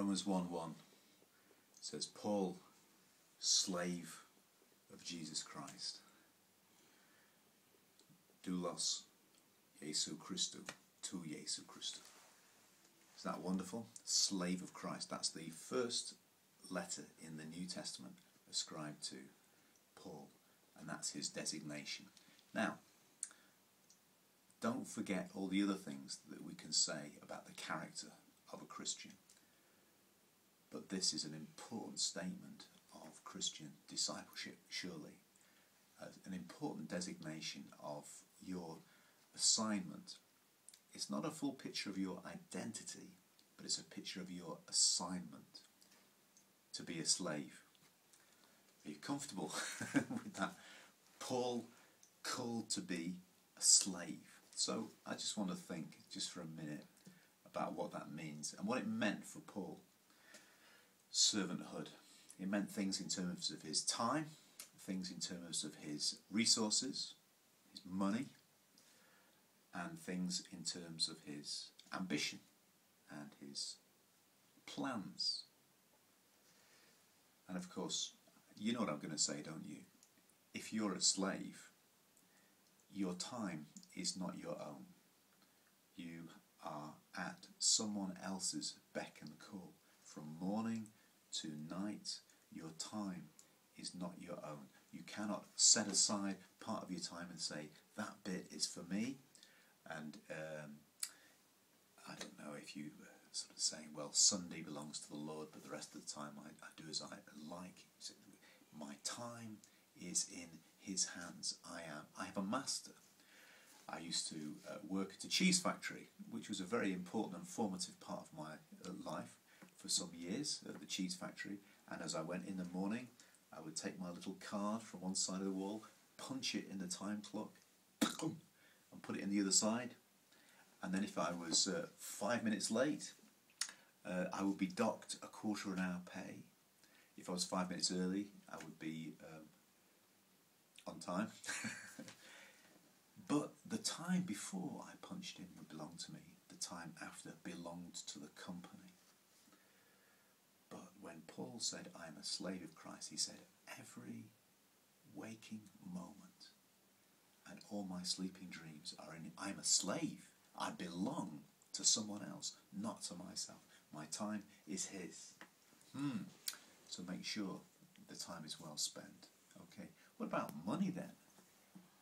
Romans 1:1 says, Paul, slave of Jesus Christ, doulos Jesu Christou, to Jesu Christou. Isn't that wonderful? Slave of Christ. That's the first letter in the New Testament ascribed to Paul, and that's his designation. Now, don't forget all the other things that we can say about the character of a Christian. But this is an important statement of Christian discipleship, surely. An important designation of your assignment. It's not a full picture of your identity, but it's a picture of your assignment to be a slave. Are you comfortable with that? Paul called to be a slave. So I just want to think just for a minute about what that means and what it meant for Paul. Servanthood. It meant things in terms of his time, things in terms of his resources, his money, and things in terms of his ambition and his plans. And of course, you know what I'm going to say, don't you? If you're a slave, your time is not your own. You are at someone else's beck and call. From morning to night, your time is not your own. You cannot set aside part of your time and say, that bit is for me. And I don't know if you sort of saying, well, Sunday belongs to the Lord, but the rest of the time I do as I like. My time is in his hands. I have a master. I used to work at a cheese factory, which was a very important and formative part of my life for some years, at the cheese factory. And as I went in the morning, I would take my little card from one side of the wall, punch it in the time clock, and put it in the other side. And then if I was 5 minutes late, I would be docked a quarter of an hour pay. If I was 5 minutes early, I would be on time. But the time before I punched in would belong to me. The time after belonged to the company. But when Paul said, I am a slave of Christ, he said, every waking moment and all my sleeping dreams are in, I'm a slave. I belong to someone else, not to myself. My time is his. So make sure the time is well spent. Okay. What about money then?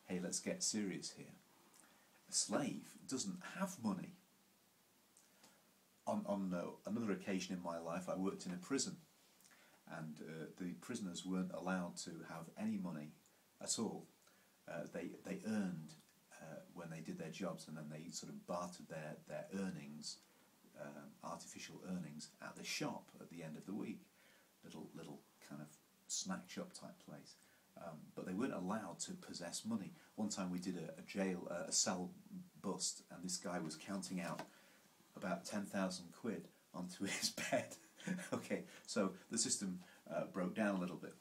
Hey, let's get serious here. A slave doesn't have money. On another occasion in my life, I worked in a prison, and the prisoners weren't allowed to have any money at all. They earned when they did their jobs, and then they sort of bartered their earnings, artificial earnings, at the shop at the end of the week. Little kind of snack shop type place. But they weren't allowed to possess money. One time we did a cell bust, and this guy was counting out about 10,000 quid onto his bed. Okay, so the system broke down a little bit.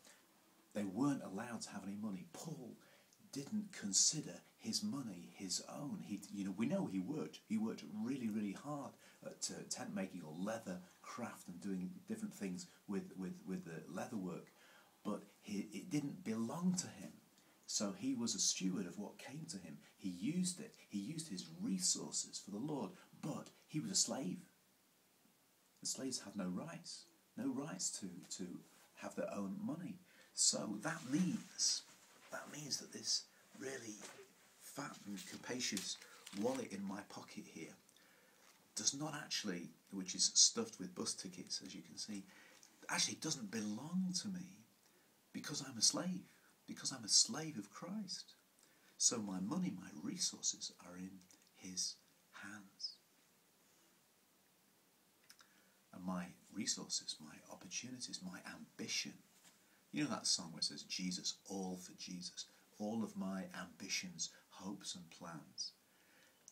They weren't allowed to have any money. Paul didn't consider his money his own. We know he worked. He worked really, really hard at tent making or leather craft and doing different things with the leather work. But it didn't belong to him. So he was a steward of what came to him. He used it. He used his resources for the Lord. But he was a slave. The slaves had no rights to have their own money. So that means that this really fat and capacious wallet in my pocket here does not actually, which is stuffed with bus tickets, as you can see, actually doesn't belong to me. Because I'm a slave of Christ. So my money, my resources are in his hands. And my resources, my opportunities, my ambition. You know that song where it says, Jesus, all for Jesus. All of my ambitions, hopes and plans.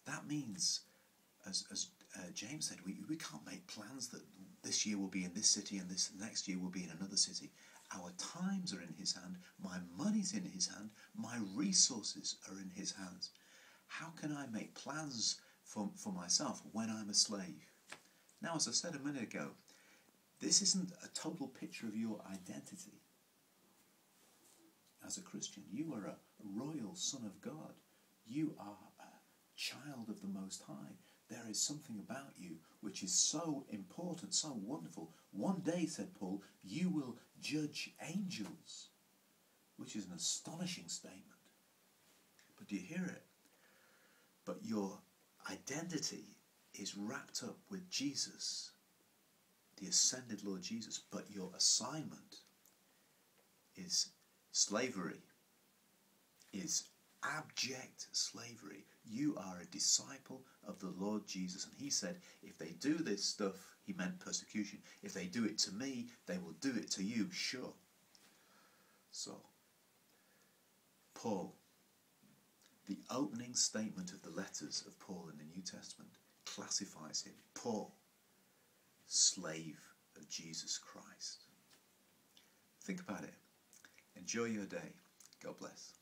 That means, as James said, we can't make plans that this year will be in this city and this next year will be in another city. Our times are in his hand, my money's in his hand, my resources are in his hands. How can I make plans for myself when I'm a slave? Now, as I said a minute ago, This isn't a total picture of your identity as a Christian. You are a royal son of God. You are a child of the Most High. There is something about you which is so important, so wonderful. One day, said Paul, you will judge angels, which is an astonishing statement. But do you hear it? But your identity is wrapped up with Jesus, the ascended Lord Jesus. But your assignment is slavery, is abject slavery. You are a disciple of the Lord Jesus. And he said, if they do this stuff, he meant persecution. If they do it to me, they will do it to you, sure. So, Paul, the opening statement of the letters of Paul in the New Testament classifies him, Paul, slave of Jesus Christ. Think about it. Enjoy your day. God bless.